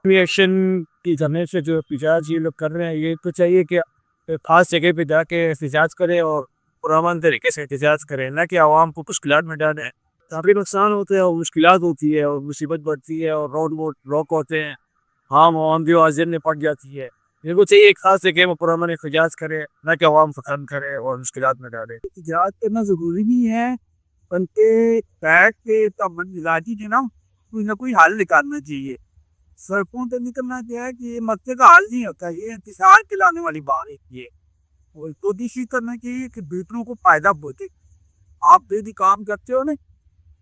Action کی کرنے سے جو احتجاج یہ لوگ کر رہے ہیں، یہ تو چاہیے کہ خاص جگہ پہ جا کے احتجاج کریں اور پرامن طریقے سے احتجاج کریں، نہ کہ عوام کو مشکلات میں ڈالیں۔ کافی نقصان ہوتے ہیں اور مشکلات ہوتی ہے اور مصیبت بڑھتی ہے اور روڈ ووڈ روک ہوتے ہیں، عوام بھی حاضر میں پڑ جاتی ہے۔ ان کو چاہیے ایک خاص جگہ میں پرامن احتجاج کرے، نہ کہ عوام پسند کرے اور مشکلات میں ڈالے۔ احتجاج کرنا ضروری نہیں ہے، بلکہ بیٹھ کے مزاجی جو نا کوئی نہ کوئی حل نکالنا چاہیے۔ سڑکوں پہ نکلنا کیا ہے کہ یہ مسئلے کا حل نہیں ہوتا، یہ انتشار کے لانے والی بات ہے۔ اور کوشش کرنا چاہیے کہ دوسروں کو فائدہ پہنچے۔ آپ بھی کام کرتے ہو نا،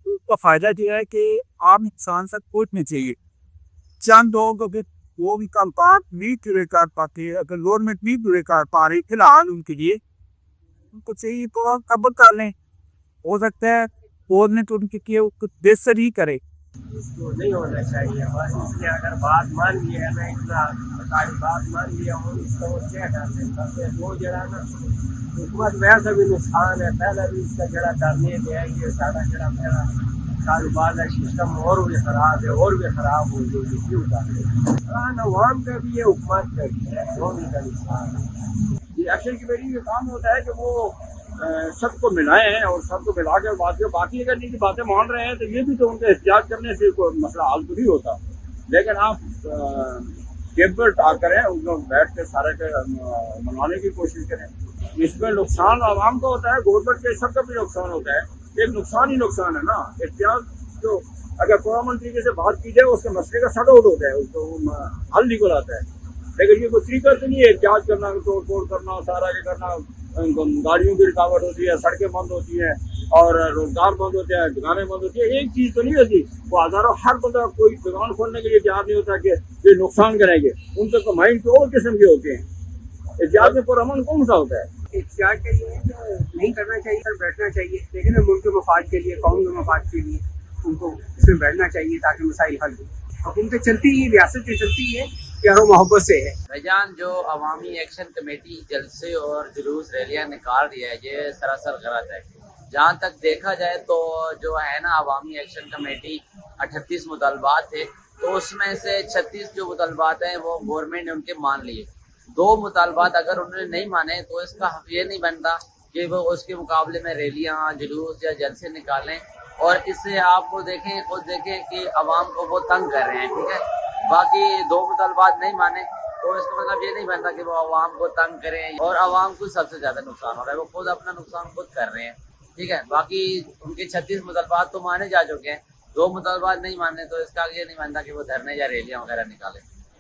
اس کا فائدہ یہ ہے کہ عام انسان تک پہنچنا چاہیے۔ چند لوگ اگر وہ بھی کام نہیں پورے کر پاتے، اگر گورنمنٹ نہیں پورے کر پا رہی فی الحال ان کے لیے، ان کو چاہیے تو قبول کر لیں۔ ہو سکتا ہے گورنمنٹ ان کے لیے کچھ بہتر ہی کرے۔ اس کو نہیں ہونا چاہیے، بس اس نے اگر بات مان لی ہے نا، اتنا ساری بات مان لیا ہوں، اس کو کیا کرتے ہیں وہ جڑا نا حکومت ویسا بھی نقصان ہے، پہلے بھی اس کا جڑا کرنے دیا یہ سارا جڑا میرا کاروبار کا سسٹم اور بھی خراب ہے، اور بھی خراب ہو جو کیوں کرتے عوام کا بھی ہے، حکومت کا بھی ہے، دونوں کا نقصان ہے۔ یہ ایکشن کمیٹی کا کام ہوتا ہے کہ وہ سب کو ملائے ہیں اور سب کو ملا کے بات کریں۔ باقی اگر ان کی باتیں مان رہے ہیں تو یہ بھی تو ان کا احتجاج کرنے سے کوئی مسئلہ حل تو نہیں ہوتا، لیکن آپ ٹیبل ٹاک کریں، ان کو بیٹھ کے سارے کے منوانے کی کوشش کریں۔ اس میں نقصان عوام کا ہوتا ہے، گورنمنٹ کے سب کا بھی نقصان ہوتا ہے، ایک نقصان ہی نقصان ہے نا۔ احتجاج جو اگر پرامن طریقے سے بات کی جائے اس کے مسئلے کا سٹ آؤٹ ہوتا ہے، اس کو حل نکل آتا ہے۔ لیکن یہ کوئی طریقہ تو نہیں ہے احتجاج کرنا، توڑ پھوڑ کرنا، سارا یہ کرنا، گاڑیوں کی رکاوٹ ہوتی ہے، سڑکیں بند ہوتی ہیں اور روزگار بند ہوتے ہیں، دکانیں بند ہوتی ہیں۔ ایک چیز تو نہیں ہوتی، وہ ہزاروں ہر بندہ کوئی دکان کھولنے کے لیے تیار نہیں ہوتا کہ یہ نقصان کریں گے، ان کے مائنڈ تو اور قسم کے ہوتے ہیں۔ احتجاج میں پرامن کون سا ہوتا ہے؟ احتجاج کے لیے نہیں کرنا چاہیے، سر بیٹھنا چاہیے، لیکن ملک کے مفاد کے لیے، قوم کے مفاد کے لیے ان کو اس میں بیٹھنا چاہیے تاکہ مسائل حل ہوں۔ حکومتیں چلتی ہی ریاست سے چلتی ہے، پیار و محبت سے ہے۔ بھائی جو عوامی ایکشن کمیٹی جلسے اور جلوس ریلیاں نکال رہی ہے، یہ سراسر غلط ہے۔ جہاں تک دیکھا جائے تو جو ہے نا عوامی ایکشن کمیٹی 38 مطالبات تھے، تو اس میں سے 36 جو مطالبات ہیں وہ گورنمنٹ نے ان کے مان لیے۔ 2 مطالبات اگر انہوں نے نہیں مانے تو اس کا حق یہ نہیں بنتا کہ وہ اس کے مقابلے میں ریلیاں، جلوس یا جلسے نکالیں، اور اس سے آپ کو دیکھیں، خود دیکھیں کہ عوام کو وہ تنگ کر رہے ہیں، ٹھیک ہے۔ باقی 2 مطالبات نہیں مانے تو اس کا مطلب یہ نہیں بنتا کہ وہ عوام کو تنگ کریں، اور عوام کو سب سے زیادہ نقصان ہو رہا ہے، وہ خود اپنا نقصان خود کر رہے ہیں، ٹھیک ہے۔ باقی ان کے 36 مطالبات تو مانے جا چکے ہیں، 2 مطالبات نہیں ماننے تو اس کا یہ نہیں بنتا کہ وہ دھرنے یا ریلیاں وغیرہ نکالیں۔